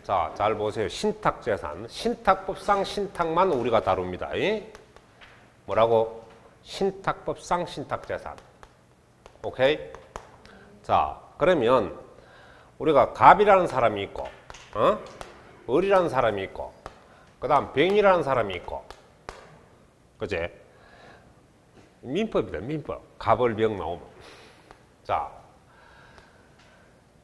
자, 잘 보세요. 신탁재산. 신탁법상 신탁만 우리가 다룹니다. 뭐라고? 신탁법상 신탁재산. 오케이? 자, 그러면 우리가 갑이라는 사람이 있고, 을이라는 사람이 있고, 그 다음 병이라는 사람이 있고, 그치? 민법이다, 민법. 갑을 병 나오면. 자,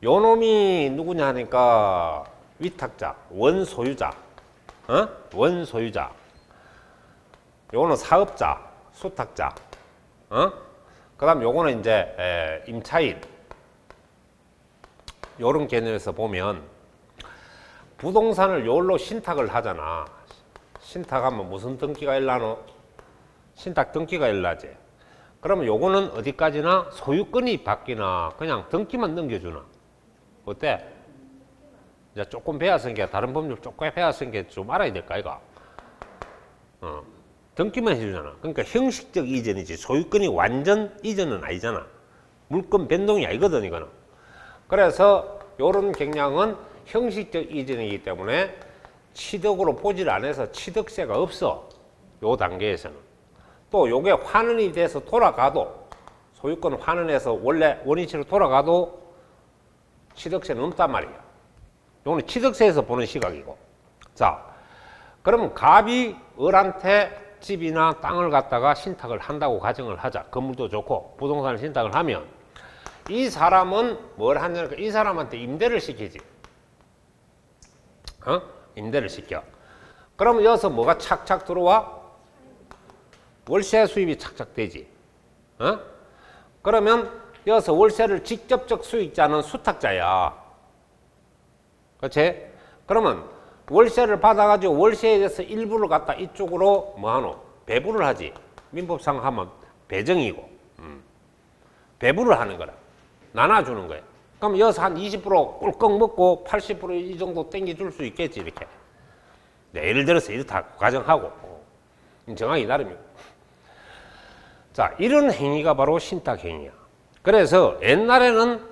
요 놈이 누구냐 하니까 위탁자, 원소유자, 원소유자. 요거는 사업자, 수탁자, 그 다음 요거는 이제 임차인. 요런 개념에서 보면 부동산을 요걸로 신탁을 하잖아. 신탁하면 무슨 등기가 일나노? 신탁 등기가 일나지. 그러면 요거는 어디까지나 소유권이 바뀌나 그냥 등기만 넘겨주나? 어때? 이제 조금 배웠으니까 다른 법률 조금 배웠으니까 좀 알아야 될까 이거? 등기만 해주잖아. 그러니까 형식적 이전이지 소유권이 완전 이전은 아니잖아. 물권 변동이 아니거든 이거는. 그래서 요런 경향은 형식적 이전이기 때문에 취득으로 보질 않아서 취득세가 없어. 요 단계에서는. 또 요게 환원이 돼서 돌아가도 소유권 환원해서 원래 원위치로 돌아가도 취득세는 없단 말이야. 요거는 취득세에서 보는 시각이고. 자, 그럼 갑이 을한테 집이나 땅을 갖다가 신탁을 한다고 가정을 하자. 건물도 좋고 부동산을 신탁을 하면 이 사람은 뭘 하냐니까 이 사람한테 임대를 시키지. 임대를 시켜. 그러면 여기서 뭐가 착착 들어와? 월세 수입이 착착 되지. 그러면 여기서 월세를 직접적 수익자는 수탁자야. 그렇지? 그러면 월세를 받아가지고 월세에 대해서 일부를 갖다 이쪽으로 뭐하노? 배부를 하지. 민법상 하면 배정이고. 배부를 하는 거라. 나눠주는 거야. 그럼 여기서 한 20% 꿀꺽 먹고 80% 이 정도 땡겨줄 수 있겠지, 이렇게. 네, 예를 들어서 이렇다 가정하고. 정하기 나름이고. 자, 이런 행위가 바로 신탁행위야. 그래서 옛날에는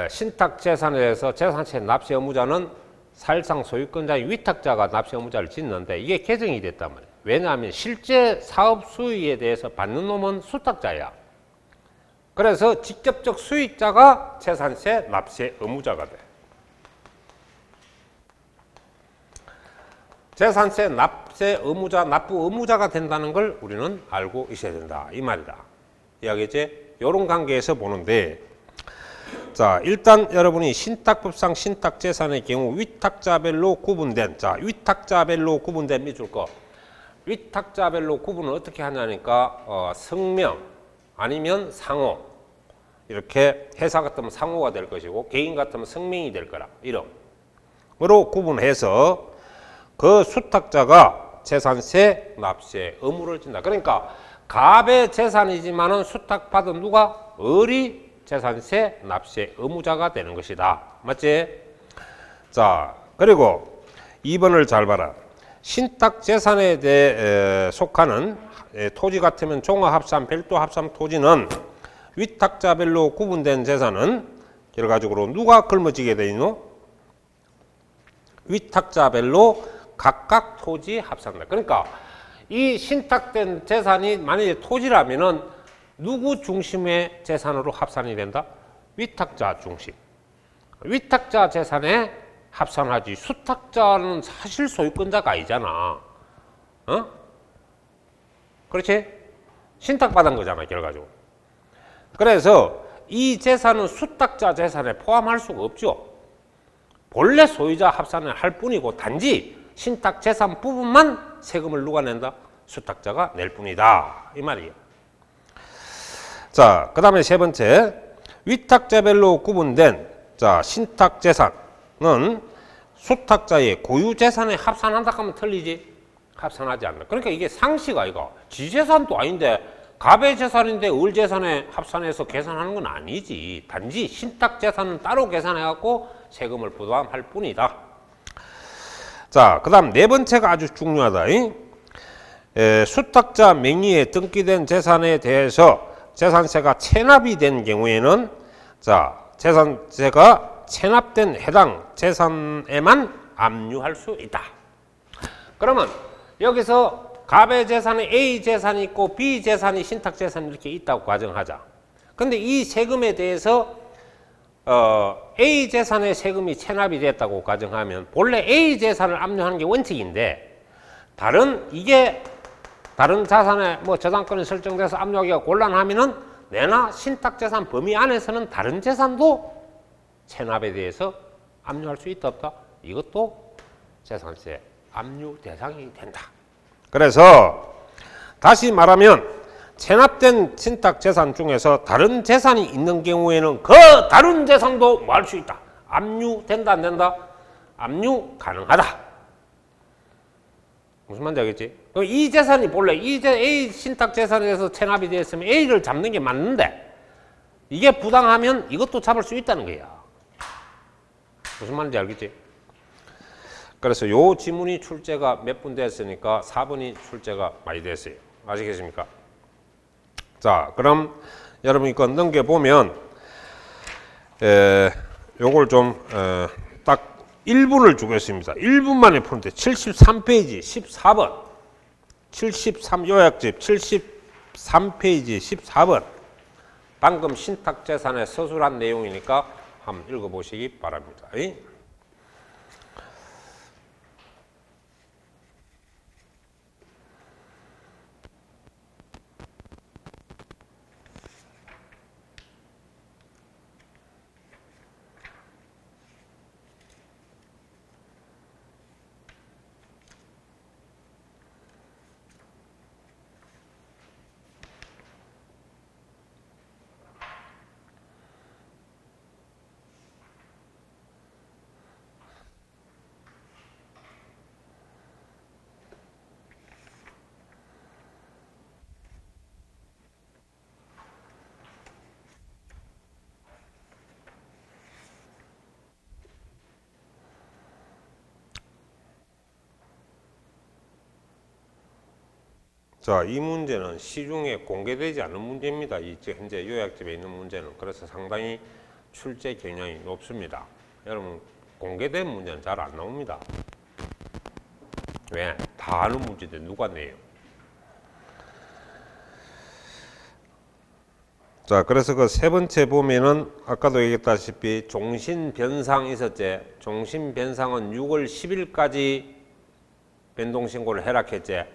신탁재산에 대해서 재산세 납세 의무자는 사실상 소유권자인 위탁자가 납세 의무자를 짓는데 이게 개정이 됐단 말이에요. 왜냐하면 실제 사업 수익에 대해서 받는 놈은 수탁자야. 그래서 직접적 수익자가 재산세 납세 의무자가 돼. 재산세 납세 의무자, 납부 의무자가 된다는 걸 우리는 알고 있어야 된다. 이 말이다. 이야기지? 이런 관계에서 보는데, 자, 일단 여러분이 신탁법상 신탁재산의 경우 위탁자별로 구분된, 자, 위탁자별로 구분된 밑줄 거. 위탁자별로 구분을 어떻게 하냐니까, 성명, 아니면 상호. 이렇게 회사 같으면 상호가 될 것이고, 개인 같으면 성명이 될 거라. 이름으로 구분해서 그 수탁자가 재산세 납세 의무를 진다. 그러니까 갑의 재산이지만은 수탁받은 누가? 을이 재산세 납세 의무자가 되는 것이다. 맞지? 자, 그리고 2번을 잘 봐라. 신탁재산에 대해 속하는 토지 같으면 종합합산, 별도합산 토지는 위탁자별로 구분된 재산은 결과적으로 누가 걸머지게 돼 있노? 위탁자별로 각각 토지 합산다. 그러니까 이 신탁된 재산이 만약에 토지라면은 누구 중심의 재산으로 합산이 된다? 위탁자 중심. 위탁자 재산에 합산하지. 수탁자는 사실 소유권자가 아니잖아. 그렇지? 신탁받은 거잖아, 결과적으로. 그래서 이 재산은 수탁자 재산에 포함할 수가 없죠. 본래 소유자 합산을 할 뿐이고 단지 신탁 재산 부분만 세금을 누가 낸다? 수탁자가 낼 뿐이다. 이 말이에요. 자, 그 다음에 세 번째, 위탁자별로 구분된 자 신탁 재산은 수탁자의 고유 재산에 합산한다 하면 틀리지? 합산하지 않는다. 그러니까 이게 상식 아이가. 지 재산도 아닌데 갑의 재산인데 을 재산에 합산해서 계산하는 건 아니지. 단지 신탁 재산은 따로 계산해갖고 세금을 부담할 뿐이다. 자, 그 다음 네 번째가 아주 중요하다. 수탁자 명의에 등기된 재산에 대해서 재산세가 체납이 된 경우에는 자, 재산세가 체납된 해당 재산에만 압류할 수 있다. 그러면 여기서 갑의 재산에 A 재산이 있고 B 재산이 신탁 재산이 이렇게 있다고 가정하자. 근데 이 세금에 대해서 A 재산의 세금이 체납이 됐다고 가정하면 본래 A 재산을 압류하는 게 원칙인데 다른 자산에 뭐 저당권이 설정돼서 압류하기가 곤란하면은 내나 신탁 재산 범위 안에서는 다른 재산도 체납에 대해서 압류할 수 있다 없다? 이것도 재산세 압류 대상이 된다. 그래서 다시 말하면 체납된 신탁 재산 중에서 다른 재산이 있는 경우에는 그 다른 재산도 뭐 할 수 있다. 압류 된다 안 된다? 압류 가능하다. 무슨 말인지 알겠지? 그럼 이 재산이 본래 A 신탁 재산에 대해서 체납이 되었으면 A를 잡는 게 맞는데 이게 부당하면 이것도 잡을 수 있다는 거야. 무슨 말인지 알겠지? 그래서 요 지문이 출제가 몇 분 됐으니까 4번이 출제가 많이 됐어요. 아시겠습니까? 자, 그럼 여러분 이거 넘겨보면 요걸 좀 딱 1분을 주겠습니다. 1분 만에 푸는데 73페이지 14번 73 요약집 73페이지 14번 방금 신탁재산에 서술한 내용이니까 한번 읽어보시기 바랍니다. 자, 이 문제는 시중에 공개되지 않은 문제입니다. 이 현재 요약집에 있는 문제는. 그래서 상당히 출제 경향이 높습니다. 여러분, 공개된 문제는 잘 안 나옵니다. 왜? 다 아는 문제인데 누가 내요? 자, 그래서 그 세 번째 보면은 아까도 얘기했다시피 종신변상 있었지. 종신변상은 6월 10일까지 변동신고를 해락했지.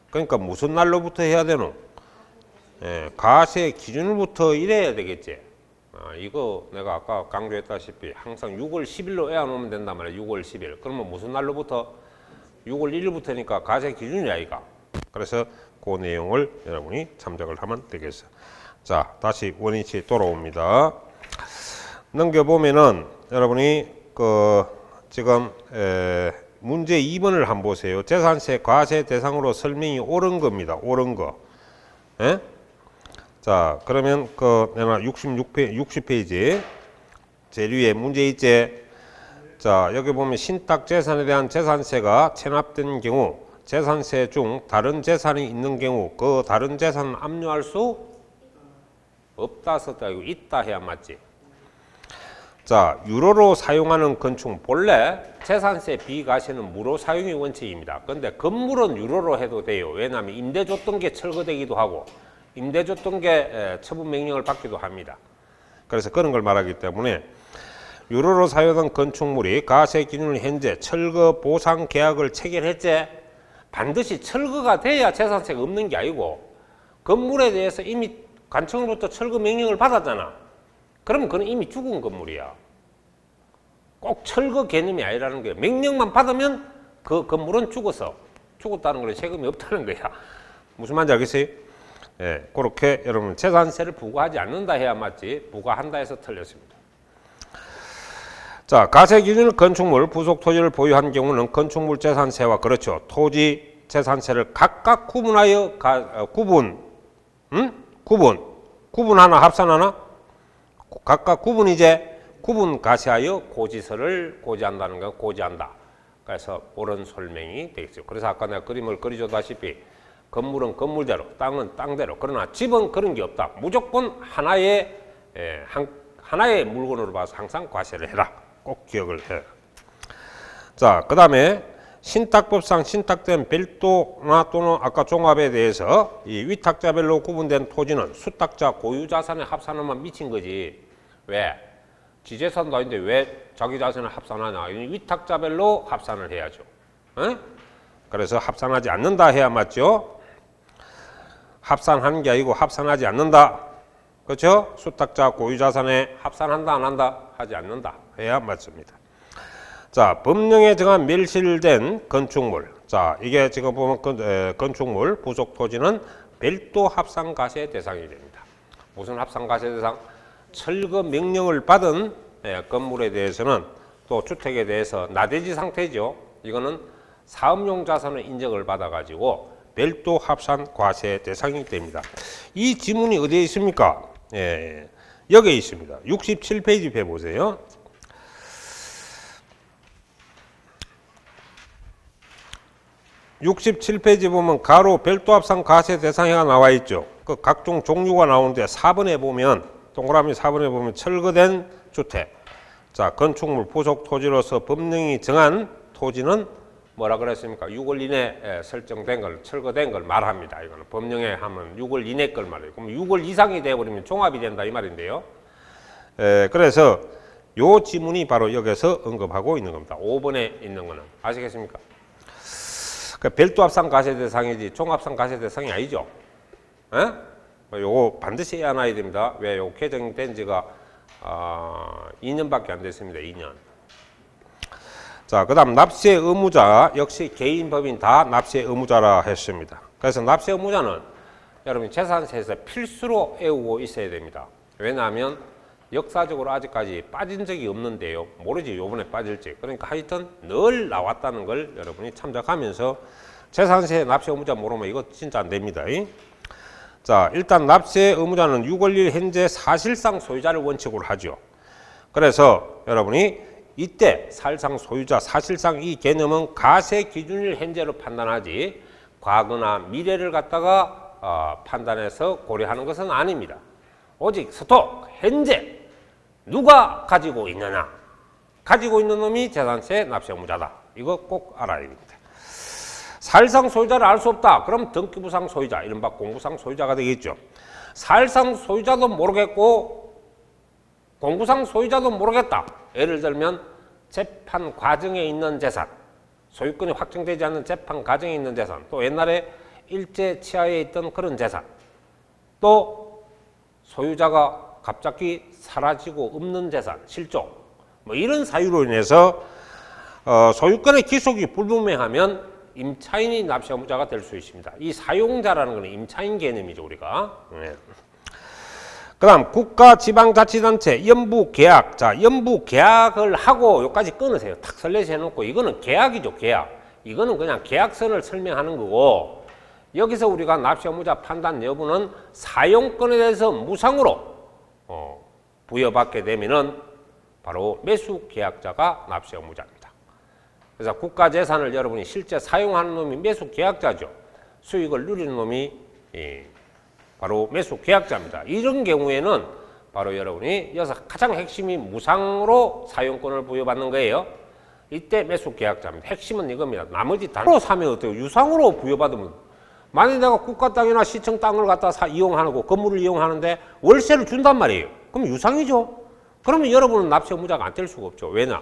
그러니까 무슨 날로부터 해야 되노? 가세 기준일부터 이래야 되겠지. 이거 내가 아까 강조했다시피 항상 6월 10일로 외워놓으면 된단 말이야. 6월 10일. 그러면 무슨 날로부터? 6월 1일부터니까 가세 기준이야, 이가. 그래서 그 내용을 여러분이 참작을 하면 되겠어. 자, 다시 원위치 돌아옵니다. 넘겨보면은 여러분이 지금 문제 2번을 한번 보세요. 재산세 과세 대상으로 설명이 옳은 겁니다. 옳은 거. 예? 자, 그러면 내가 60페이지 제일 위에 문제 있지. 자, 여기 보면 신탁 재산에 대한 재산세가 체납된 경우 재산세 중 다른 재산이 있는 경우 그 다른 재산은 압류할 수 없다 썼다 이거 있다 해야 맞지. 자, 유로로 사용하는 건축 본래 재산세 비과세는 무로 사용이 원칙입니다. 그런데 건물은 유로로 해도 돼요. 왜냐하면 임대 줬던 게 철거되기도 하고 임대 줬던 게 처분 명령을 받기도 합니다. 그래서 그런 걸 말하기 때문에 유로로 사용한 건축물이 과세 기준을 현재 철거 보상 계약을 체결했지. 반드시 철거가 돼야 재산세가 없는 게 아니고 건물에 대해서 이미 관청으로부터 철거 명령을 받았잖아. 그러면 그건 이미 죽은 건물이야. 꼭 철거 개념이 아니라는 거예요. 명령만 받으면 그 건물은 죽었어. 죽었다는 거는 세금이 없다는 거야. 무슨 말인지 알겠어요? 예, 그렇게 여러분 재산세를 부과하지 않는다 해야 맞지 부과한다 해서 틀렸습니다. 자, 가세기준 건축물 부속 토지를 보유한 경우는 건축물 재산세와 그렇죠. 토지 재산세를 각각 구분하여 구분 하나 합산하나? 각각 구분 가세하여 고지서를 고지한다는 거 고지한다. 그래서 옳은 설명이 되겠죠. 그래서 아까 내가 그림을 그려줬다시피 건물은 건물대로, 땅은 땅대로. 그러나 집은 그런 게 없다. 무조건 하나의 하나의 물건으로 봐서 항상 과세를 해라. 꼭 기억을 해. 자, 그 다음에 신탁법상 신탁된 별도나 또는 아까 종합에 대해서 이 위탁자별로 구분된 토지는 수탁자 고유자산의 합산에만 미친 거지. 왜? 지재산도 아닌데 왜 자기 자산을 합산하냐. 위탁자별로 합산을 해야죠. 에? 그래서 합산하지 않는다 해야 맞죠? 합산하는 게 아니고 합산하지 않는다. 그렇죠? 수탁자 고유자산에 합산한다 안 한다? 하지 않는다 해야 맞습니다. 자, 법령에 정한 멸실된 건축물. 자, 이게 지금 보면 건축물 부속 토지는 별도 합산과세 대상이 됩니다. 무슨 합산과세 대상? 철거 명령을 받은 건물에 대해서는 또 주택에 대해서 나대지 상태죠. 이거는 사업용 자산의 인정을 받아가지고 별도 합산 과세 대상이 됩니다. 이 지문이 어디에 있습니까? 예, 여기에 있습니다. 67페이지 펴보세요. (67페이지) 보면 가로 별도 합산 과세 대상이가 나와 있죠. 그 각종 종류가 나오는데 4번에 보면 동그라미 4번에 보면 철거된 주택. 자, 건축물 부속 토지로서 법령이 정한 토지는 뭐라 그랬습니까? 6월 이내에 설정된 걸, 철거된 걸 말합니다. 이거는 법령에 하면 6월 이내 걸 말해요. 그럼 6월 이상이 되어버리면 종합이 된다 이 말인데요. 그래서 요 지문이 바로 여기서 언급하고 있는 겁니다. 5번에 있는 거는 아시겠습니까? 그러니까 별도 합산 과세 대상이지 종합산 과세 대상이 아니죠. 요거 반드시 해놔야 됩니다. 왜? 요 개정된 지가 2년밖에 안 됐습니다. 2년. 자, 그 다음 납세 의무자 역시 개인 법인 다 납세 의무자라 했습니다. 그래서 납세 의무자는 여러분 재산세에서 필수로 외우고 있어야 됩니다. 왜냐하면 역사적으로 아직까지 빠진 적이 없는데요. 모르지 요번에 빠질지. 그러니까 하여튼 늘 나왔다는 걸 여러분이 참작하면서 재산세 납세 의무자 모르면 이거 진짜 안 됩니다. 자, 일단 납세 의무자는 6월 1일 현재 사실상 소유자를 원칙으로 하죠. 그래서 여러분이 이때 사실상 소유자, 사실상 이 개념은 가세 기준일 현재로 판단하지 과거나 미래를 갖다가 판단해서 고려하는 것은 아닙니다. 오직 스톡, 현재 누가 가지고 있느냐. 가지고 있는 놈이 재산세 납세 의무자다. 이거 꼭 알아야 됩니다. 사실상 소유자를 알 수 없다. 그럼 등기부상 소유자, 이른바 공부상 소유자가 되겠죠. 사실상 소유자도 모르겠고 공부상 소유자도 모르겠다. 예를 들면 재판 과정에 있는 재산, 소유권이 확정되지 않는 재판 과정에 있는 재산, 또 옛날에 일제 치하에 있던 그런 재산, 또 소유자가 갑자기 사라지고 없는 재산, 실종, 뭐 이런 사유로 인해서 소유권의 기속이 불분명하면 임차인이 납세 의무자가 될 수 있습니다. 이 사용자라는 것은 임차인 개념이죠, 우리가. 그 다음 국가지방자치단체 연부계약. 자, 연부계약을 하고 여기까지 끊으세요. 탁 설레시 해놓고 이거는 계약이죠, 계약. 이거는 그냥 계약선을 설명하는 거고, 여기서 우리가 납세 의무자 판단 여부는 사용권에 대해서 무상으로 부여받게 되면은 바로 매수계약자가 납세 의무자입니다. 그래서 국가재산을 여러분이 실제 사용하는 놈이 매수계약자죠. 수익을 누리는 놈이 바로 매수계약자입니다. 이런 경우에는 바로 여러분이 여기서 가장 핵심이 무상으로 사용권을 부여받는 거예요. 이때 매수계약자입니다. 핵심은 이겁니다. 나머지 단으로 사면 어때요? 유상으로 부여받으면 만약에 내가 국가 땅이나 시청 땅을 갖다 이용하고 건물을 이용하는데 월세를 준단 말이에요. 그럼 유상이죠. 그러면 여러분은 납세 의무자가 안 될 수가 없죠. 왜냐?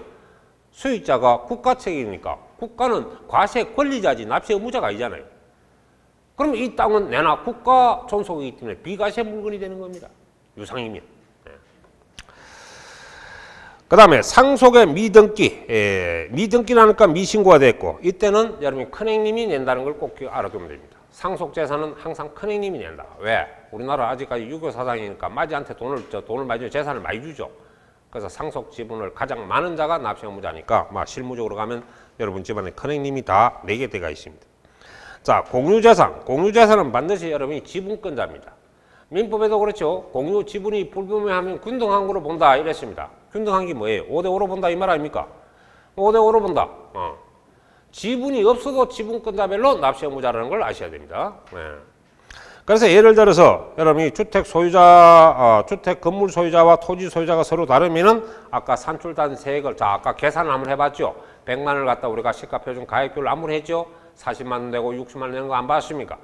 수익자가 국가 책임이니까 국가는 과세 권리자지 납세 의무자가 아니잖아요. 그러면 이 땅은 내나 국가 존속이기 때문에 비과세 물건이 되는 겁니다. 유상이면. 그 다음에 상속의 미등기. 미등기라니까 미신고가 됐고 이때는 여러분이 큰형님이 낸다는 걸 꼭 알아두면 됩니다. 상속재산은 항상 큰형님이 낸다. 왜? 우리나라 아직까지 유교 사상이니까 마지한테 돈을 많이 주죠. 재산을 많이 주죠. 그래서 상속 지분을 가장 많은 자가 납세 의무자니까 실무적으로 가면 여러분 집안에 큰형님이 다 내게 돼가 있습니다. 자, 공유재산. 공유재산은 반드시 여러분이 지분권자입니다. 민법에도 그렇죠. 공유 지분이 불분명하면 균등한 거로 본다 이랬습니다. 균등한 게 뭐예요? 5대5로 본다 이 말 아닙니까? 5대5로 본다. 지분이 없어도 지분권자별로 납세 의무자라는 걸 아셔야 됩니다. 그래서 예를 들어서 여러분이 주택 소유자, 주택 건물 소유자와 토지 소유자가 서로 다르면은 아까 산출단 세액을, 자, 아까 계산을 한번 해봤죠. 100만 원을 갖다 우리가 시가표준 가액비율로 한번 했죠. 40만 원 내고 60만 원 내는 거 안 봤습니까?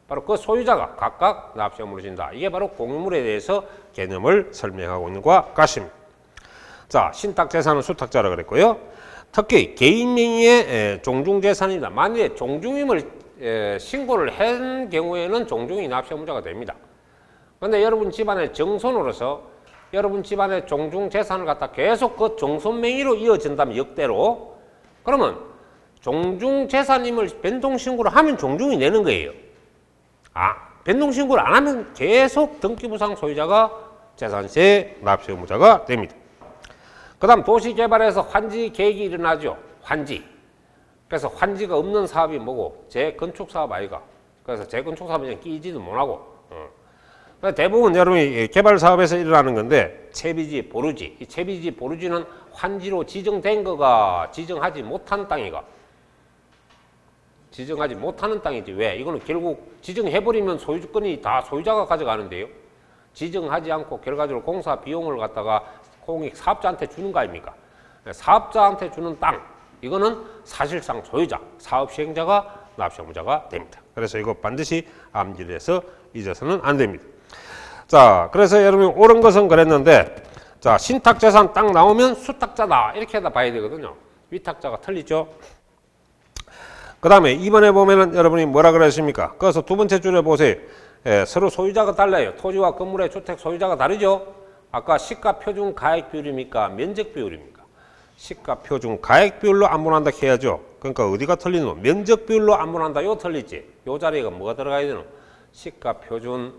바로 그 소유자가 각각 납세의무를 진다. 이게 바로 공유물에 대해서 개념을 설명하고 있는 것과 같습니다. 자, 신탁재산은 수탁자라 그랬고요. 특히 개인 명의의 종중재산이다. 만약에 종중임을 신고를 한 경우에는 종중이 납세의무자가 됩니다. 그런데 여러분 집안의 정손으로서 여러분 집안의 종중재산을 갖다 계속 그 종손 명의로 이어진다면 역대로, 그러면 종중재산임을 변동신고를 하면 종중이 내는 거예요. 변동신고를 안 하면 계속 등기부상 소유자가 재산세 납세의무자가 됩니다. 그 다음 도시개발에서 환지 계획이 일어나죠. 환지. 그래서 환지가 없는 사업이 뭐고? 재건축사업 아이가. 그래서 재건축사업은 끼지도 못하고. 대부분 여러분이 개발사업에서 일어나는 건데 채비지, 보루지. 이 채비지, 보루지는 환지로 지정된 거가 지정하지 못한 땅이가. 지정하지 못하는 땅이지. 왜? 이거는 결국 지정해버리면 소유권이 다 소유자가 가져가는데요. 지정하지 않고 결과적으로 공사 비용을 갖다가 공익 사업자한테 주는 거 아닙니까? 사업자한테 주는 땅, 이거는 사실상 소유자, 사업 시행자가 납세의무자가 됩니다. 그래서 이거 반드시 암기를 해서 잊어서는 안 됩니다. 자, 그래서 여러분이 옳은 것은 그랬는데, 자, 신탁재산 딱 나오면 수탁자다 이렇게 다 봐야 되거든요. 위탁자가 틀리죠. 그 다음에 2번에 보면은 여러분이 뭐라 그랬습니까? 그래서 두 번째 줄에 보세요. 서로 소유자가 달라요. 토지와 건물의 주택 소유자가 다르죠. 아까 시가표준 가액비율입니까? 면적비율입니까? 시가표준 가액비율로 안분한다 해야죠. 그러니까 어디가 틀리노? 면적비율로 안분한다. 요 틀리지. 요 자리가 뭐가 들어가야 되노? 시가표준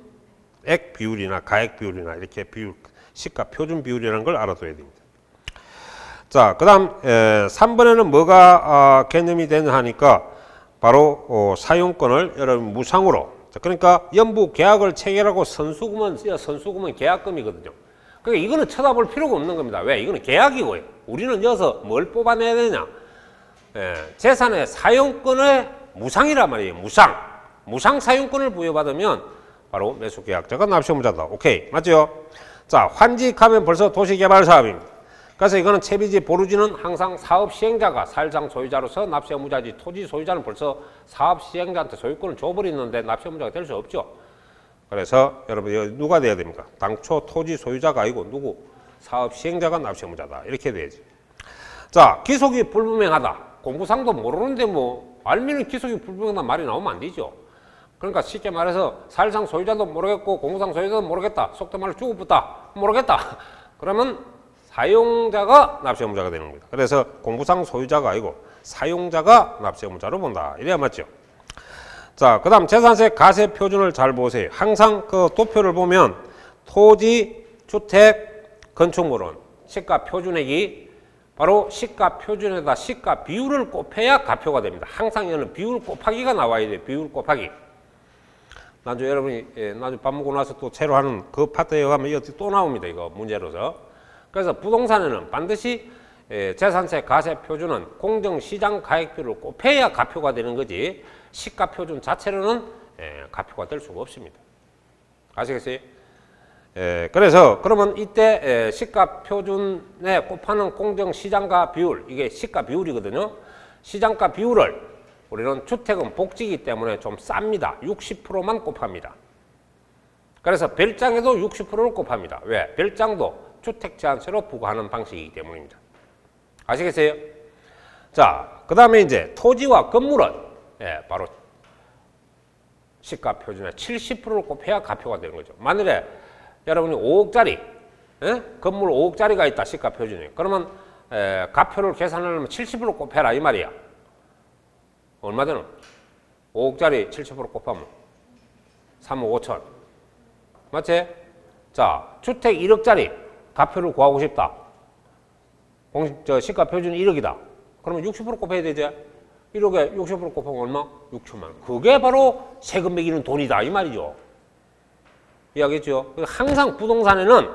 액비율이나 가액비율이나 이렇게 비율, 시가표준 비율이라는 걸 알아둬야 됩니다. 자, 그 다음 3번에는 뭐가 개념이 되냐 하니까 바로 사용권을 여러분 무상으로, 그러니까 연부 계약을 체결하고 선수금은 계약금이거든요. 그러니까 이거는 쳐다볼 필요가 없는 겁니다. 왜? 이거는 계약이고요. 우리는 여기서 뭘 뽑아내야 되냐? 재산의 사용권의 무상이란 말이에요. 무상 사용권을 부여받으면 바로 매수계약자가 납세의무자다. 오케이, 맞죠? 자, 환지하면 벌써 도시개발사업입니다. 그래서 이거는 채비지, 보루지는 항상 사업 시행자가 사실상 소유자로서 납세의무자지, 토지 소유자는 벌써 사업 시행자한테 소유권을 줘버리는데 납세의무자가 될 수 없죠. 그래서 여러분 누가 돼야 됩니까? 당초 토지 소유자가 아니고 누구? 사업 시행자가 납세의무자다. 이렇게 돼야지. 자, 기속이 불분명하다. 공부상도 모르는데 뭐 알면은 기속이 불분명하다 말이 나오면 안 되죠. 그러니까 쉽게 말해서 사실상 소유자도 모르겠고 공부상 소유자도 모르겠다. 속된 말로 죽어붙다. 모르겠다. 그러면 사용자가 납세의무자가 되는 겁니다. 그래서 공부상 소유자가 아니고 사용자가 납세의무자로 본다. 이래야 맞죠. 자, 그 다음 재산세 가세 표준을 잘 보세요. 항상 그 도표를 보면 토지, 주택, 건축물은 시가 표준액이 바로 시가 표준에다 시가 비율을 곱해야 가표가 됩니다. 항상 이거는 비율 곱하기가 나와야 돼요. 비율 곱하기. 나중에 여러분이 나중에 밥 먹고 나서 또 새로 하는 그 파트에 가면 이거 또 나옵니다. 이거 문제로서. 그래서 부동산에는 반드시 재산세 가세 표준은 공정시장 가액비율을 곱해야 가표가 되는 거지, 시가 표준 자체로는 가표가 될 수가 없습니다. 아시겠어요? 그래서 그러면 이때 시가 표준에 곱하는 공정시장가 비율, 이게 시가 비율이거든요. 시장가 비율을 우리는 주택은 복지이기 때문에 좀 쌉니다. 60%만 곱합니다. 그래서 별장에도 60%를 곱합니다. 왜? 별장도 주택 제한세로 부과하는 방식이기 때문입니다. 아시겠어요? 자, 그 다음에 이제 토지와 건물은 바로 시가 표준에 70%를 곱해야 가표가 되는 거죠. 만일에 여러분이 5억짜리 건물 5억짜리가 있다. 시가 표준이. 그러면 가표를 계산하려면 70% 곱해라 이 말이야. 얼마 되노? 5억짜리 70% 곱하면 3억 5천. 맞지? 자, 주택 1억짜리 가표를 구하고 싶다. 시가 표준이 1억이다. 그러면 60% 곱해야 되지? 1억에 60% 곱하면 얼마? 6천만 원. 그게 바로 세금 매기는 돈이다 이 말이죠. 이해하겠죠? 항상 부동산에는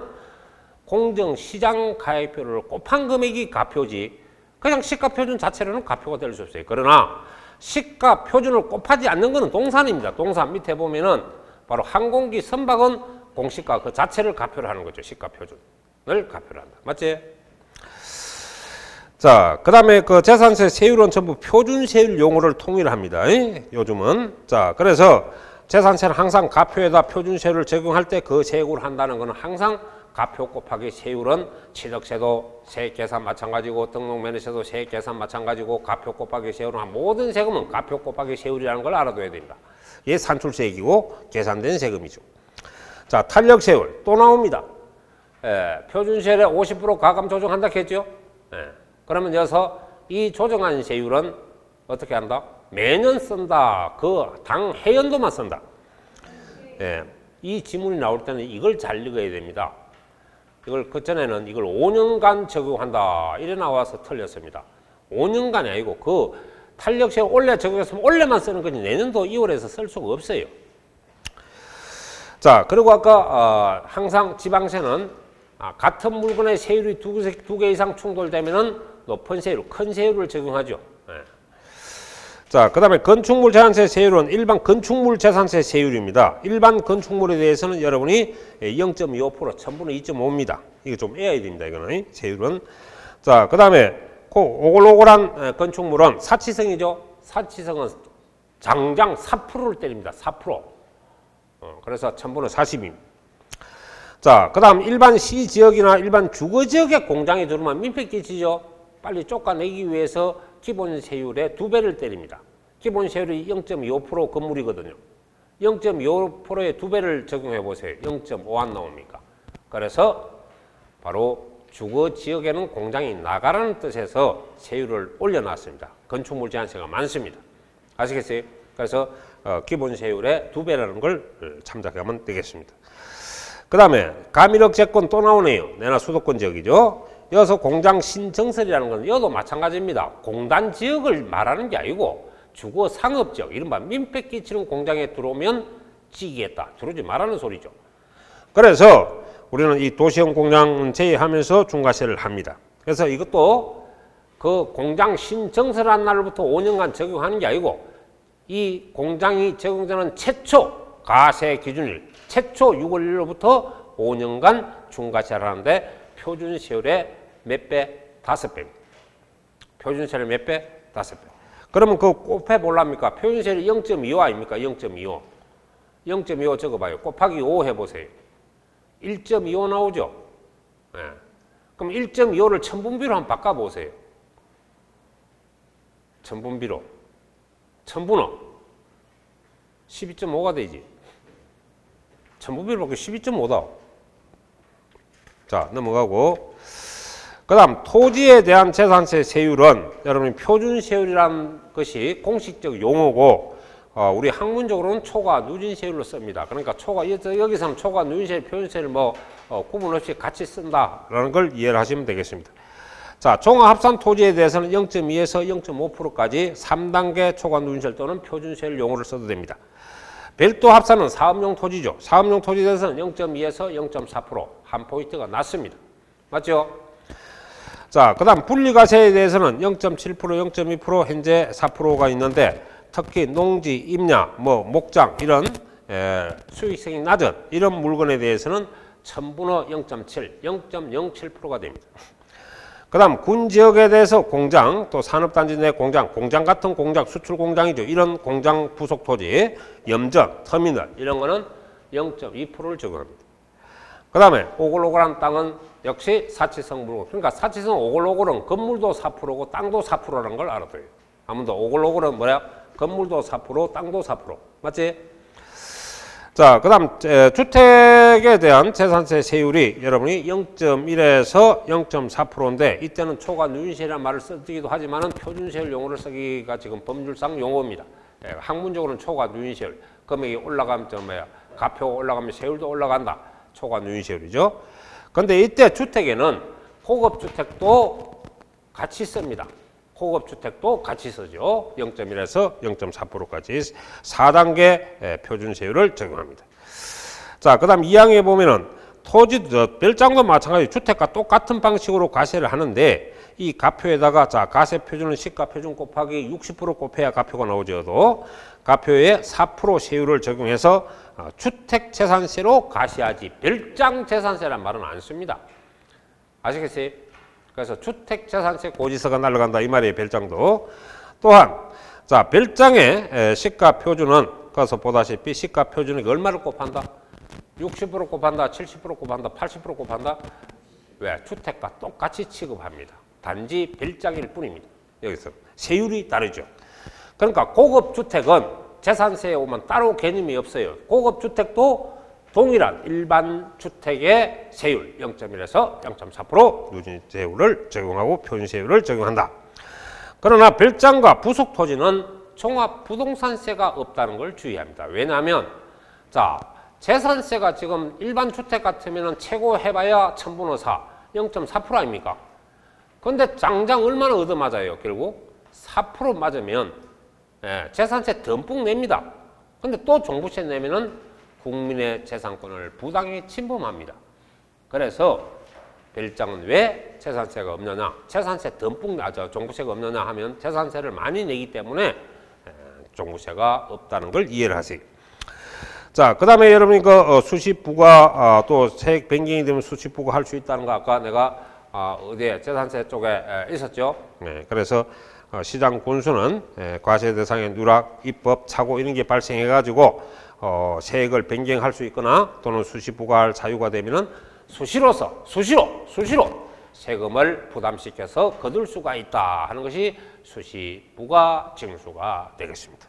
공정시장 가액표를 곱한 금액이 가표지 그냥 시가표준 자체로는 가표가 될 수 없어요. 그러나 시가표준을 곱하지 않는 것은 동산입니다. 동산 밑에 보면은 바로 항공기 선박은 공시가 그 자체를 가표를 하는 거죠. 시가 표준을 가표를 한다. 맞지? 자, 그 다음에 그 재산세 세율은 전부 표준세율 용어를 통일합니다. 요즘은. 자, 그래서 재산세는 항상 가표에다 표준세율을 적용할 때 그 세액을 한다는 것은 항상 가표 곱하기 세율은 취득세도 세액 계산 마찬가지고 등록면허세도 세액 계산 마찬가지고 가표 곱하기 세율은 모든 세금은 가표 곱하기 세율이라는 걸 알아둬야 됩니다. 이게 산출세액이고 계산된 세금이죠. 자, 탄력세율 또 나옵니다. 표준세율에 50% 가감 조정한다 했죠. 그러면 여기서 이 조정한 세율은 어떻게 한다? 매년 쓴다. 그 당 해연도만 쓴다. 이 지문이 나올 때는 이걸 잘 읽어야 됩니다. 이걸 그전에는 이걸 5년간 적용한다 이래 나와서 틀렸습니다. 5년간이 아니고 그 탄력세율 올해 적용했으면 올해만 쓰는 거지 내년도 2월에서 쓸 수가 없어요. 자, 그리고 아까 항상 지방세는 같은 물건의 세율이 두 개 이상 충돌되면은 높은 세율, 큰 세율을 적용하죠. 자, 그 다음에 건축물 재산세 세율은 일반 건축물 재산세 세율입니다. 일반 건축물에 대해서는 여러분이 0.25%, 1000분의 2.5입니다. 이거 좀 애야 됩니다. 이거는 세율은. 자, 그 다음에 오글오글한 건축물은 사치성이죠. 사치성은 장장 4%를 때립니다. 4%. 그래서 1000분의 40입니다. 자, 그 다음 일반 시지역이나 일반 주거지역의 공장이 들어오면 민폐 끼치죠. 빨리 쫓아내기 위해서 기본 세율의 2배를 때립니다. 기본 세율이 0.25% 건물이거든요. 0.25%의 2배를 적용해 보세요. 0.5 안 나옵니까? 그래서 바로 주거지역에는 공장이 나가라는 뜻에서 세율을 올려놨습니다. 건축물 제한세가 많습니다. 아시겠어요? 그래서 기본 세율의 2배라는 걸 참작하면 되겠습니다. 그 다음에 가밀역 제권 또 나오네요. 내나 수도권 지역이죠. 여기서 공장 신정설이라는 건 여도 마찬가지입니다. 공단 지역을 말하는 게 아니고 주거 상업지역, 이른바 민폐 끼치는 공장에 들어오면 찌겠다. 들어오지 말라는 소리죠. 그래서 우리는 이 도시형 공장 제외하면서 중과세를 합니다. 그래서 이것도 그 공장 신정설한 날부터 5년간 적용하는 게 아니고 이 공장이 적용되는 최초 가세 기준일, 최초 6월 1일로부터 5년간 중과세를 하는데 표준세율의 몇 배? 5배입니다. 표준세율 몇 배? 5배. 그러면 그 곱해 볼랍니까? 표준세율이 0.25 아닙니까? 0.25. 0.25 적어봐요. 곱하기 5 해보세요. 1.25 나오죠? 네. 그럼 1.25를 천분비로 한번 바꿔보세요. 천분비로. 천분어. 12.5가 되지. 천분비로 바뀌면 12.5다. 자, 넘어가고. 그 다음 토지에 대한 재산세 세율은 여러분이 표준세율이라는 것이 공식적 용어고 우리 학문적으로는 초과 누진세율로 씁니다. 그러니까 여기서는 초과 누진세율, 표준세율 구분 없이 같이 쓴다라는 걸 이해를 하시면 되겠습니다. 자, 종합합산 토지에 대해서는 0.2에서 0.5%까지 3단계 초과 누진세율 또는 표준세율 용어를 써도 됩니다. 별도 합산은 사업용 토지죠. 사업용 토지에 대해서는 0.2에서 0.4% 한 포인트가 낮습니다. 맞죠? 자, 그 다음 분리과세에 대해서는 0.7%, 0.2%, 현재 4%가 있는데 특히 농지, 임야, 목장 이런 수익성이 낮은 이런 물건에 대해서는 1000분의 0.7, 0.07%가 됩니다. 그 다음 군지역에 대해서 공장, 또 산업단지 내 공장, 공장 같은 공장, 수출 공장이죠. 이런 공장 부속 토지, 염전, 터미널 이런 거는 0.2%를 적용합니다. 그 다음에 오글오글한 땅은 역시 사치성 물건. 그러니까 사치성 오글오글은 건물도 4%고 땅도 4%라는 걸 알아둬요. 한번 더 오글오글은 뭐야? 건물도 4%, 땅도 4%. 맞지? 자, 그 다음 주택에 대한 재산세 세율이 여러분이 0.1에서 0.4%인데 이때는 초과 누진세율이라는 말을 쓰기도 하지만 표준세율 용어를 쓰기가 지금 법률상 용어입니다. 학문적으로는 초과 누진세율. 금액이 올라가면 가표가 올라가면 세율도 올라간다. 초과 누진세율이죠. 그런데 이때 주택에는 고급주택도 같이 씁니다. 고급주택도 같이 쓰죠. 0.1에서 0.4%까지 4단계 표준세율을 적용합니다. 자, 그 다음 2항에 보면은 토지, 별장도 마찬가지 주택과 똑같은 방식으로 과세를 하는데 이 가표에다가 자 가세 표준은 시가 표준 곱하기 60% 곱해야 가표가 나오죠. 가표에 4% 세율을 적용해서 주택 재산세로 가시하지 별장 재산세란 말은 안 씁니다. 아시겠어요? 그래서 주택 재산세 고지서가 날아간다 이 말이에요. 별장도. 또한 자 별장의 시가 표준은 가서 보다시피 시가 표준이 얼마를 곱한다? 60% 곱한다, 70% 곱한다, 80% 곱한다. 왜? 주택과 똑같이 취급합니다. 단지 별장일 뿐입니다. 여기서 세율이 다르죠. 그러니까 고급 주택은 재산세에 오면 따로 개념이 없어요. 고급 주택도 동일한 일반 주택의 세율 0.1에서 0.4% 누진세율을 적용하고 표준세율을 적용한다. 그러나 별장과 부속 토지는 종합부동산세가 없다는 걸 주의합니다. 왜냐하면 자 재산세가 지금 일반 주택 같으면 최고 해봐야 1000분의 4, 0.4% 아닙니까? 근데 장장 얼마나 얻어맞아요? 결국 4% 맞으면 재산세 듬뿍 냅니다. 근데 또 종부세 내면은 국민의 재산권을 부당히 침범합니다. 그래서 별장은 왜 재산세가 없느냐? 재산세 듬뿍 나죠. 종부세가 없느냐 하면 재산세를 많이 내기 때문에 종부세가 없다는 걸 이해를 하세요. 자, 그 다음에 여러분이 그 수시부과 또 세액 변경이 되면 수시부과 할 수 있다는 거 아까 내가 어디에 재산세 쪽에 있었죠. 네, 그래서 시장 군수는 과세 대상의 누락, 입법, 착오 이런 게 발생해 가지고 세액을 변경할 수 있거나 또는 수시부과할 사유가 되면은 수시로 세금을 부담시켜서 거둘 수가 있다 하는 것이 수시부과 징수가 되겠습니다.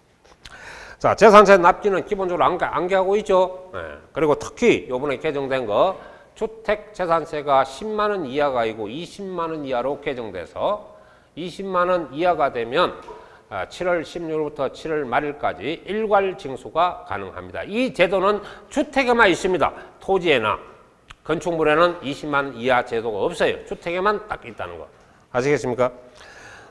자, 재산세 납기는 기본적으로 안개하고 있죠. 네. 그리고 특히 요번에 개정된 거 주택 재산세가 10만 원 이하가 아니고 20만 원 이하로 개정돼서 20만 원 이하가 되면 7월 16일부터 7월 말일까지 일괄 징수가 가능합니다. 이 제도는 주택에만 있습니다. 토지에나 건축물에는 20만 원 이하 제도가 없어요. 주택에만 딱 있다는 거. 아시겠습니까?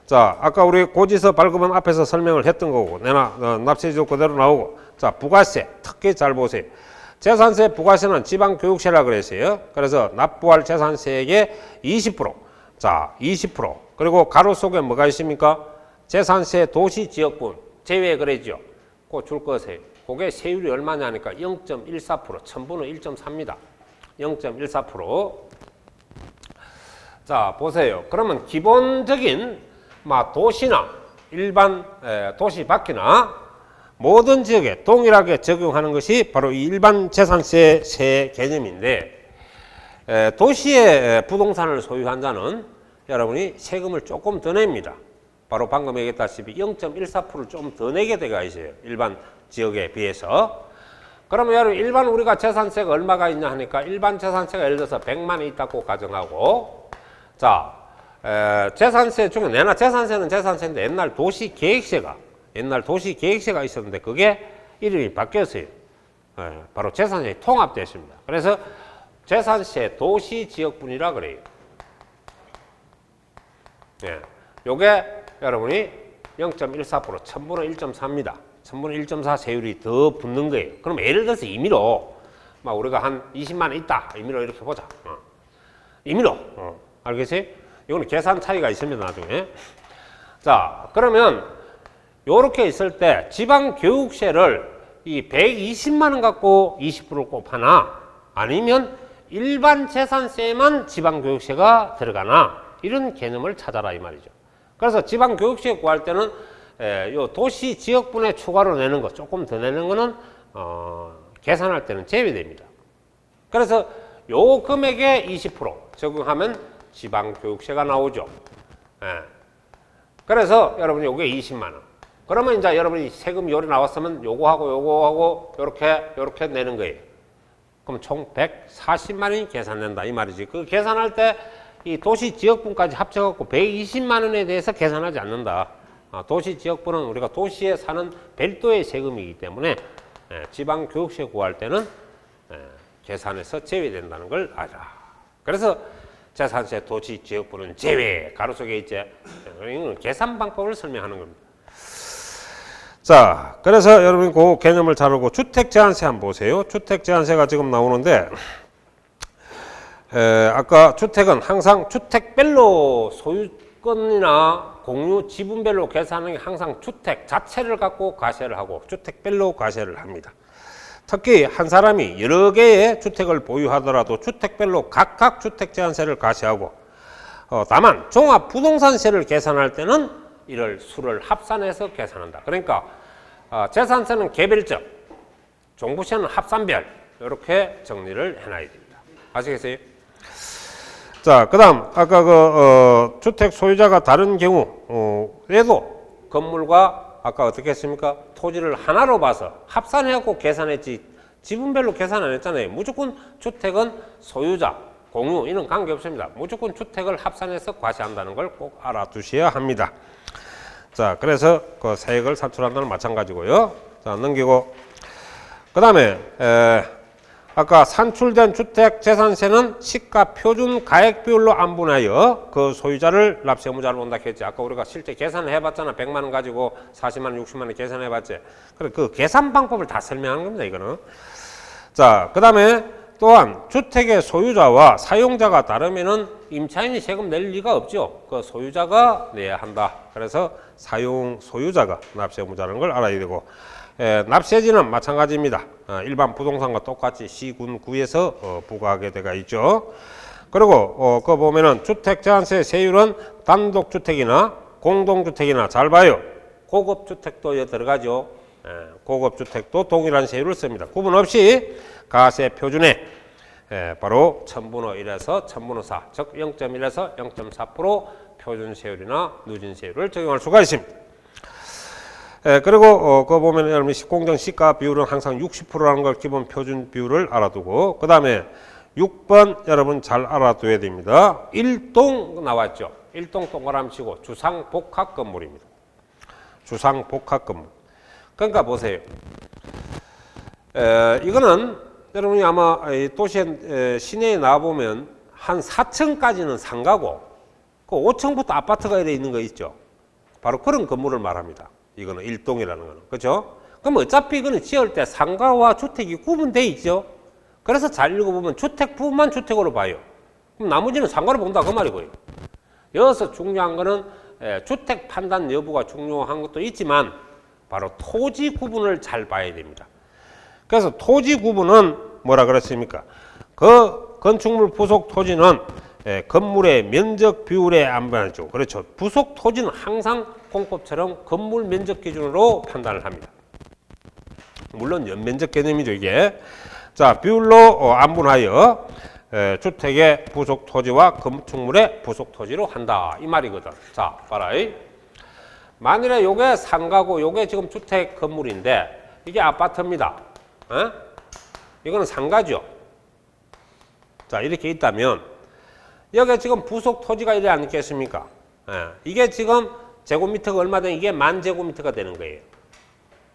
자, 아까 우리 고지서 발급은 앞에서 설명을 했던 거고, 내나 납세지도 그대로 나오고, 자, 부가세 특히 잘 보세요. 재산세 부가세는 지방교육세라 그랬어요. 그래서 납부할 재산세액의 20%, 자, 20%. 그리고 가로 속에 뭐가 있습니까? 재산세 도시지역분 제외 그랬죠. 그거 줄 거세요. 그게 세율이 얼마냐 하니까 0.14%, 1000분의 1.4입니다. 0.14%. 자, 보세요. 그러면 기본적인 도시나 일반 도시 밖이나 모든 지역에 동일하게 적용하는 것이 바로 이 일반 재산세 개념인데, 도시의 부동산을 소유한 자는 여러분이 세금을 조금 더 냅니다. 바로 방금 얘기했다시피 0.14%를 좀 더 내게 되어 있어요. 일반 지역에 비해서. 그러면 여러분 일반 우리가 재산세가 얼마가 있냐 하니까 일반 재산세가 예를 들어서 100만 원 있다고 가정하고, 자, 재산세 중에 내나 재산세는 재산세인데 옛날 도시계획세가 있었는데 그게 이름이 바뀌었어요. 바로 재산세에 통합됐습니다. 그래서 재산세 도시지역분이라 그래요. 예, 요게 여러분이 0.14%, 1000분의 1.4입니다. 1000분의 1.4 세율이 더 붙는 거예요. 그럼 예를 들어서 임의로 우리가 한 20만 원 있다. 임의로 이렇게 보자. 임의로. 알겠어요? 이거는 계산 차이가 있습니다. 나중에. 자, 그러면 요렇게 있을 때 지방교육세를 이 120만 원 갖고 20%를 곱하나 아니면 일반 재산세에만 지방교육세가 들어가나 이런 개념을 찾아라 이 말이죠. 그래서 지방교육세 구할 때는 요 도시 지역분에 추가로 내는 거 조금 더 내는 거는 계산할 때는 제외됩니다. 그래서 요 금액에 20% 적용하면 지방교육세가 나오죠. 그래서 여러분이 요게 20만 원. 그러면 이제 여러분이 세금 요리 나왔으면 요거하고 요렇게 내는 거예요. 그럼 총 140만 원이 계산된다 이 말이지. 그 계산할 때 이 도시 지역분까지 합쳐갖고 120만 원에 대해서 계산하지 않는다. 도시 지역분은 우리가 도시에 사는 별도의 세금이기 때문에 지방교육세 구할 때는 계산해서 제외된다는 걸 알아. 그래서 재산세 도시 지역분은 제외 가로 속에 있지. 이건 계산 방법을 설명하는 겁니다. 자, 그래서 여러분 그 개념을 잘 알고 주택 제한세 한번 보세요. 주택 제한세가 지금 나오는데 아까 주택은 항상 주택별로 기권이나 공유 지분별로 계산하는 게 항상 주택 자체를 갖고 과세를 하고 주택별로 과세를 합니다. 특히 한 사람이 여러 개의 주택을 보유하더라도 주택별로 각각 주택제한세를 과세하고 다만 종합부동산세를 계산할 때는 이를 수를 합산해서 계산한다. 그러니까 재산세는 개별적, 종부세는 합산별 이렇게 정리를 해놔야 됩니다. 아시겠어요? 자, 그 다음 아까 주택 소유자가 다른 경우에도 건물과 아까 어떻게 했습니까? 토지를 하나로 봐서 합산해갖고 계산했지 지분별로 계산 안 했잖아요. 무조건 주택은 소유자, 공유 이런 관계 없습니다. 무조건 주택을 합산해서 과세한다는 걸 꼭 알아두셔야 합니다. 자, 그래서 그 세액을 산출한다는 마찬가지고요. 자, 넘기고 그 다음에 아까 산출된 주택 재산세는 시가 표준 가액 비율로 안분하여 그 소유자를 납세 의무자로 본다 했지. 아까 우리가 실제 계산을 해봤잖아. 100만 원 가지고 40만 원, 60만 원 계산해봤지. 그래 그 계산 방법을 다 설명하는 겁니다. 이거는. 자, 그 다음에 또한 주택의 소유자와 사용자가 다르면은 임차인이 세금 낼 리가 없죠. 그 소유자가 내야 한다. 그래서 소유자가 납세 의무자라는 걸 알아야 되고. 납세지는 마찬가지입니다. 일반 부동산과 똑같이 시, 군, 구에서 부과하게 되어 있죠. 그리고 그 보면은 주택제한세 세율은 단독주택이나 공동주택이나 잘 봐요. 고급주택도 여기 들어가죠. 고급주택도 동일한 세율을 씁니다. 구분 없이 가세 표준에 바로 1000분의 1에서 1000분의 4, 즉 0.1에서 0.4% 표준세율이나 누진세율을 적용할 수가 있습니다. 그리고 그거 보면 여러분 공정 시가 비율은 항상 60%라는 걸 기본 표준 비율을 알아두고 그 다음에 6번 여러분 잘 알아둬야 됩니다. 일동 나왔죠. 일동 동그라미 치고 주상복합 건물입니다. 주상복합 건물. 그러니까 보세요. 이거는 여러분이 아마 도시에 시내에 나와보면 한 4층까지는 상가고 그 5층부터 아파트가 이래 있는 거 있죠. 바로 그런 건물을 말합니다. 이거는 일동이라는 거는. 그죠? 그럼 어차피 이거는 지을 때 상가와 주택이 구분되어 있죠? 그래서 잘 읽어보면 주택 부분만 주택으로 봐요. 그럼 나머지는 상가로 본다. 그 말이고요. 여기서 중요한 거는 주택 판단 여부가 중요한 것도 있지만 바로 토지 구분을 잘 봐야 됩니다. 그래서 토지 구분은 뭐라 그랬습니까? 그 건축물 부속 토지는 건물의 면적 비율에 안반하죠. 그렇죠. 부속 토지는 항상 공법처럼 건물 면적 기준으로 판단을 합니다. 물론 연면적 개념이죠, 이게. 자, 비율로 안분하여 주택의 부속 토지와 건축물의 부속 토지로 한다. 이 말이거든. 자, 봐라. 만일에 요게 상가고 요게 지금 주택 건물인데 이게 아파트입니다. 이거는 상가죠. 자, 이렇게 있다면 여기 지금 부속 토지가 이래 않겠습니까? 이게 지금 제곱미터가 얼마 되는 이게 10,000제곱미터가 되는 거예요.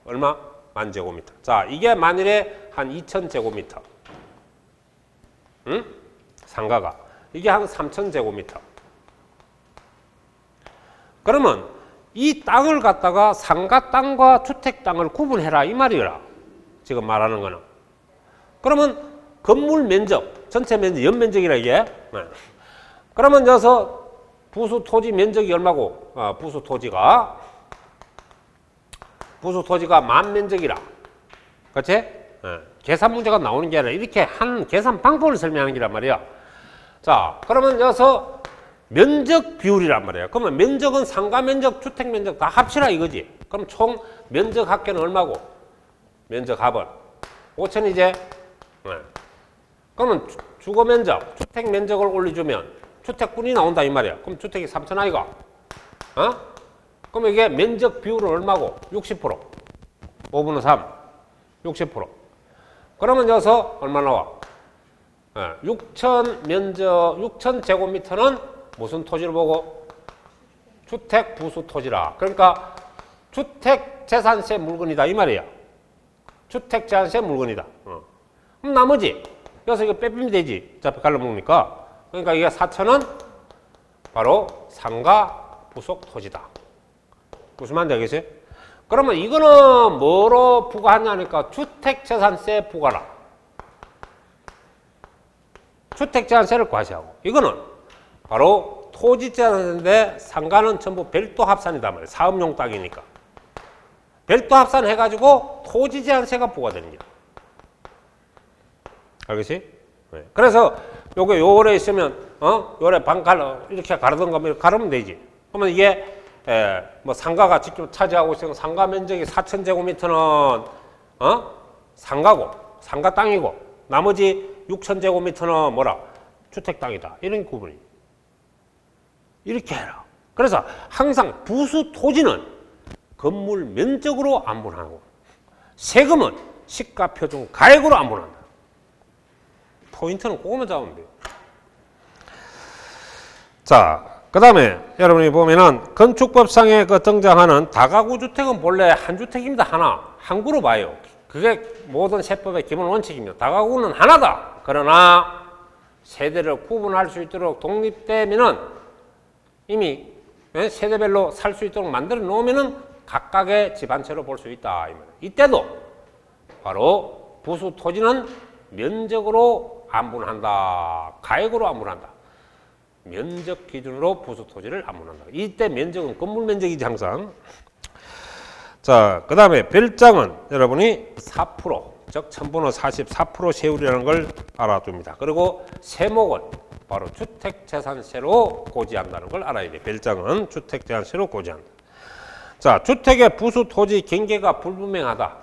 얼마? 10,000제곱미터. 자, 이게 만일에 한 2,000제곱미터. 응? 상가가. 이게 한 3,000제곱미터. 그러면 이 땅을 갖다가 상가 땅과 주택 땅을 구분해라. 이 말이라. 지금 말하는 거는. 그러면 건물 면적, 전체 면적, 연면적이라 이게. 그러면 여기서 부수 토지 면적이 얼마고? 부수 토지가 만면적이라. 그렇지? 계산 문제가 나오는 게 아니라 이렇게 한 계산 방법을 설명하는 게란 말이야. 자, 그러면 여기서 면적 비율이란 말이야. 그러면 면적은 상가 면적, 주택 면적 다 합치라 이거지. 그럼 총 면적 합계는 얼마고? 면적 합은 5,000이제. 그러면 주거 면적, 주택 면적을 올려주면 주택분이 나온다 이 말이야. 그럼 주택이 3,000 아이가? 그럼 이게 면적 비율은 얼마고? 60%. 5분의 3. 60%. 그러면 여기서 얼마 나와? 6,000 면적, 6,000제곱미터는 무슨 토지를 보고? 주택 부수 토지라. 그러니까 주택 재산세 물건이다 이 말이야. 주택 재산세 물건이다. 그럼 나머지 여기서 이거 빼빼면 되지. 어차피 갈라먹으니까. 그러니까 이게 4,000은 바로 상가 부속 토지다. 무슨 말인지 알겠어요? 그러면 이거는 뭐로 부과하냐니까 주택재산세 부과라. 주택재산세를 과세하고 이거는 바로 토지 재산세인데 상가는 전부 별도 합산이단 말이에요. 사업용 땅이니까. 별도 합산해가지고 토지 제한세가 부과되는 거야. 알겠지? 네. 그래서 요게 요래 있으면 요래 방 갈라 이렇게 가르던가 뭐 이렇게 가르면 되지. 그러면 이게 뭐 상가가 직접 차지하고 있으면 상가 면적이 4,000제곱미터는 상가고 상가 땅이고 나머지 6,000제곱미터는 뭐라 주택 땅이다. 이런 구분이. 이렇게 해라. 그래서 항상 부수 토지는 건물 면적으로 안분하고 세금은 시가표준 가액으로 안분한다. 포인트는 그거만 잡으면 돼요. 자, 그 다음에 여러분이 보면은 건축법상에 그 등장하는 다가구 주택은 본래 한 주택입니다. 하나. 한 그룹 봐요. 그게 모든 세법의 기본 원칙입니다. 다가구는 하나다. 그러나 세대를 구분할 수 있도록 독립되면은 이미 세대별로 살 수 있도록 만들어 놓으면은 각각의 집 한 채로 볼 수 있다. 이때도 바로 부수 토지는 면적으로 안분한다. 가액으로 안분한다. 면적 기준으로 부수 토지를 안분한다. 이때 면적은 건물 면적이지 항상. 자, 그 다음에 별장은 여러분이 4%, 즉 천분의 44% 세율이라는 걸 알아둡니다. 그리고 세목은 바로 주택재산세로 고지한다는 걸 알아야 돼. 별장은 주택재산세로 고지한다. 자, 주택의 부수 토지 경계가 불분명하다.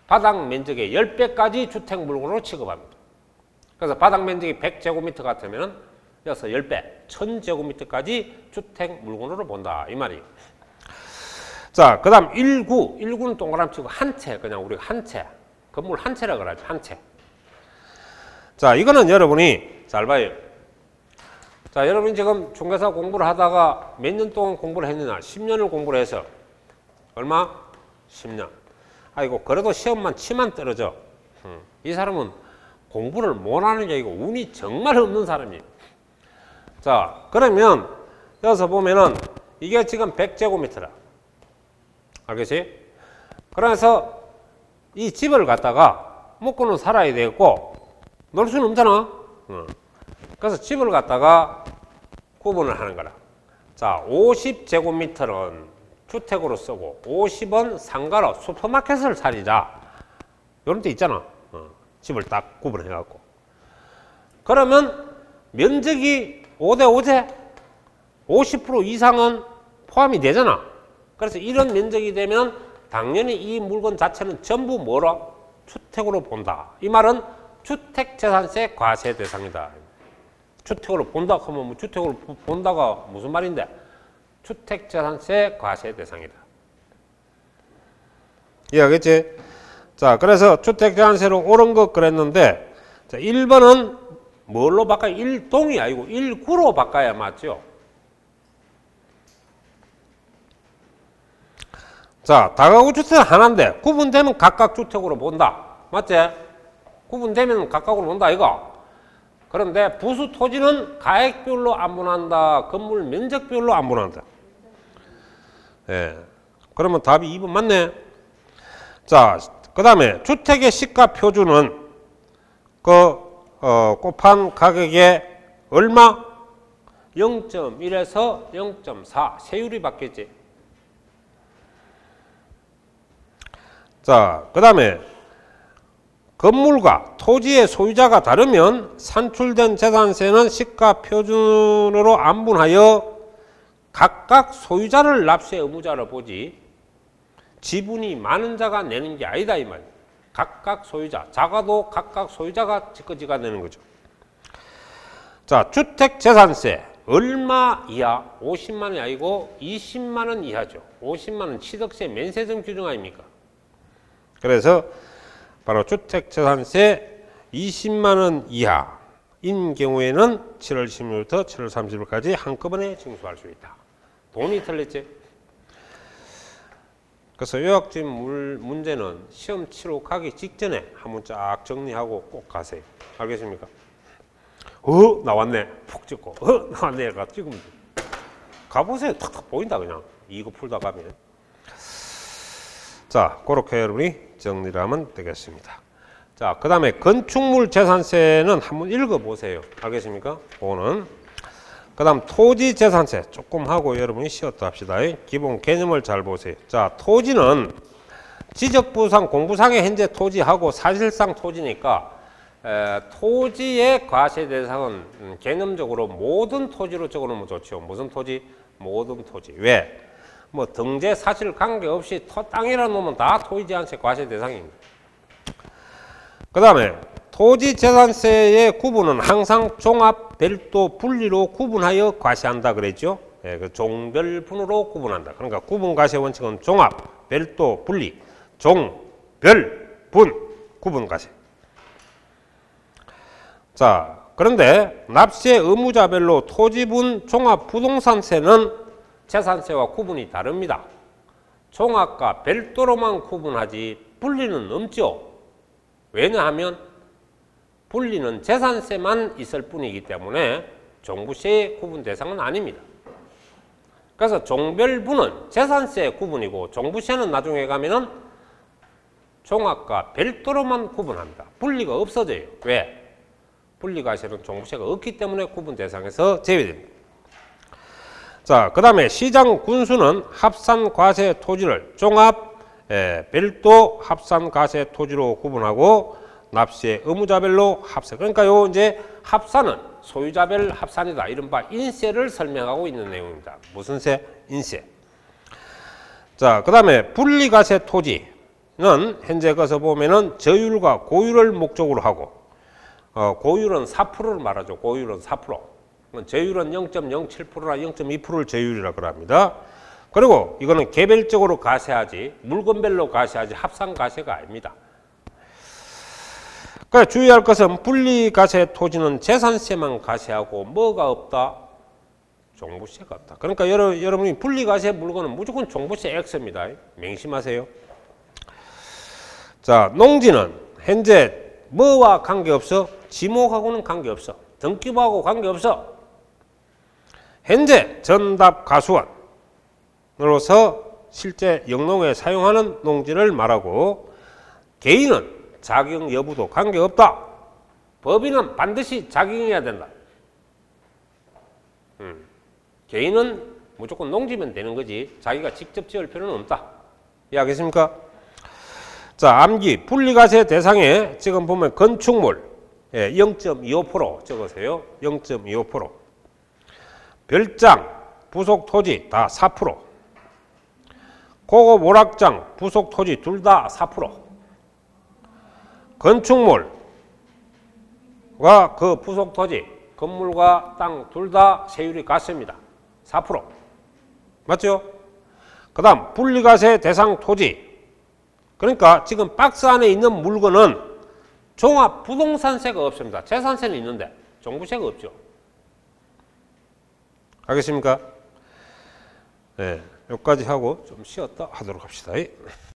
바닥 면적의 10배까지 주택 물건으로 취급합니다. 그래서 바닥 면적이 100제곱미터 같으면 여기서 10배, 1000제곱미터까지 주택 물건으로 본다. 이 말이에요. 자, 그 다음 1구. 1구는 동그라미 치고 한 채, 그냥 우리가 한 채. 건물 한 채라 그러죠. 한 채. 자, 이거는 여러분이 잘 봐요. 자, 여러분이 지금 중개사 공부를 하다가 몇 년 동안 공부를 했느냐? 10년을 공부를 해서 얼마? 10년. 아이고, 그래도 시험만 치만 떨어져. 이 사람은 공부를 못하는 게 아니고 운이 정말 없는 사람이에요. 자, 그러면 여기서 보면은 이게 지금 100제곱미터라. 알겠지? 그래서 이 집을 갖다가 먹고는 살아야 되겠고 놀 수는 없잖아. 그래서 집을 갖다가 구분을 하는 거라. 자, 50제곱미터는 주택으로 쓰고 50은 상가로 슈퍼마켓을 차리자. 이런 데 있잖아. 집을 딱 구분해갖고. 그러면 면적이 5대5제 50% 이상은 포함이 되잖아. 그래서 이런 면적이 되면 당연히 이 물건 자체는 전부 뭐라? 주택으로 본다. 이 말은 주택재산세 과세 대상이다. 주택으로 본다 하면 뭐 주택으로 본다가 무슨 말인데? 주택재산세 과세 대상이다. 이해하겠지? 자, 그래서 주택재산세로 옳은 것 그랬는데, 자, 1번은 뭘로 바꿔야? 1동이 아니고 1구로 바꿔야 맞죠? 자, 다가구 주택은 하나인데 구분되면 각각 주택으로 본다. 맞지? 구분되면 각각으로 본다 이거. 그런데 부수 토지는 가액별로 안분한다. 건물 면적별로 안분한다. 예. 그러면 답이 2번 맞네. 자, 그 다음에 주택의 시가 표준은 곱한 가격의 얼마? 0.1에서 0.4 세율이 바뀌었지. 자, 그 다음에 건물과 토지의 소유자가 다르면 산출된 재산세는 시가 표준으로 안분하여 각각 소유자를 납세 의무자로 보지 지분이 많은 자가 내는 게 아니다 이 말이야. 각각 소유자, 작아도 각각 소유자가 지가 내는 거죠. 자, 주택재산세 얼마 이하? 50만 원이 아니고 20만 원 이하죠. 50만 원 취득세 면세점 규정 아닙니까? 그래서 바로 주택재산세 20만 원 이하인 경우에는 7월 16일부터 7월 30일까지 한꺼번에 징수할 수 있다. 돈이 틀렸지? 그래서 요약집 문제는 시험 치러 가기 직전에 한번 쫙 정리하고 꼭 가세요. 알겠습니까? 나왔네. 푹 찍고. 나왔네. 가 찍으면 돼. 가보세요. 탁탁 보인다 그냥. 이거 풀다 가면. 자, 그렇게 여러분이 정리를 하면 되겠습니다. 자, 그 다음에 건축물 재산세는 한번 읽어보세요. 알겠습니까? 그거는 그 다음 토지재산세 조금 하고 여러분이 쉬었다 합시다. 기본 개념을 잘 보세요. 자, 토지는 지적부상 공부상의 현재 토지하고 사실상 토지니까 토지의 과세 대상은 개념적으로 모든 토지로 적어놓으면 좋죠. 무슨 토지? 모든 토지. 왜? 뭐 등재 사실 관계없이 땅이라 놓으면 다 토지재산세 과세 대상입니다. 그 다음에 토지재산세의 구분은 항상 종합, 별도, 분리로 구분하여 과세한다 그랬죠. 예, 그 종별분으로 구분한다. 그러니까 구분과세 원칙은 종합, 별도, 분리, 종, 별, 분, 구분과세. 자, 그런데 납세 의무자별로 토지분 종합부동산세는 재산세와 구분이 다릅니다. 종합과 별도로만 구분하지 분리는 없죠. 왜냐하면 분리는 재산세만 있을 뿐이기 때문에 종부세의 구분 대상은 아닙니다. 그래서 종별분은 재산세의 구분이고 종부세는 나중에 가면은 종합과 별도로만 구분합니다. 분리가 없어져요. 왜? 분리과세는 종부세가 없기 때문에 구분 대상에서 제외됩니다. 자, 그 다음에 시장 군수는 합산과세 토지를 종합, 별도 합산과세 토지로 구분하고 납세 의무자별로 합산. 그러니까 요 이제 합산은 소유자별 합산이다. 이른바 인세를 설명하고 있는 내용입니다. 무슨 세? 인세. 자, 그 다음에 분리과세 토지는 현재 거기서 보면은 저율과 고율을 목적으로 하고 고율은 4%를 말하죠. 고율은 4%. 저율은 0.07%나 0.2%를 저율이라고 합니다. 그리고 이거는 개별적으로 과세하지 물건별로 과세하지 합산과세가 아닙니다. 그러니까 주의할 것은 분리과세 토지는 재산세만 과세하고 뭐가 없다? 종부세가 없다. 그러니까 여러분이 분리과세 물건은 무조건 종부세 X입니다. 명심하세요. 자, 농지는 현재 뭐와 관계없어? 지목하고는 관계없어. 등기부하고 관계없어. 현재 전답가수원으로서 실제 영농에 사용하는 농지를 말하고 개인은 자격 여부도 관계없다. 법인은 반드시 자격해야 된다. 개인은 무조건 농지면 되는 거지 자기가 직접 지을 필요는 없다. 이해하겠습니까? 자, 암기 분리과세 대상에 지금 보면 건축물 0.25% 적으세요. 0.25%. 별장, 부속 토지 다 4%. 고급 오락장, 부속 토지 둘 다 4%. 건축물과 그 부속 토지, 건물과 땅 둘 다 세율이 같습니다. 4%. 맞죠? 그 다음 분리과세 대상 토지. 그러니까 지금 박스 안에 있는 물건은 종합 부동산세가 없습니다. 재산세는 있는데 종부세가 없죠. 알겠습니까? 네, 여기까지 하고 좀 쉬었다 하도록 합시다.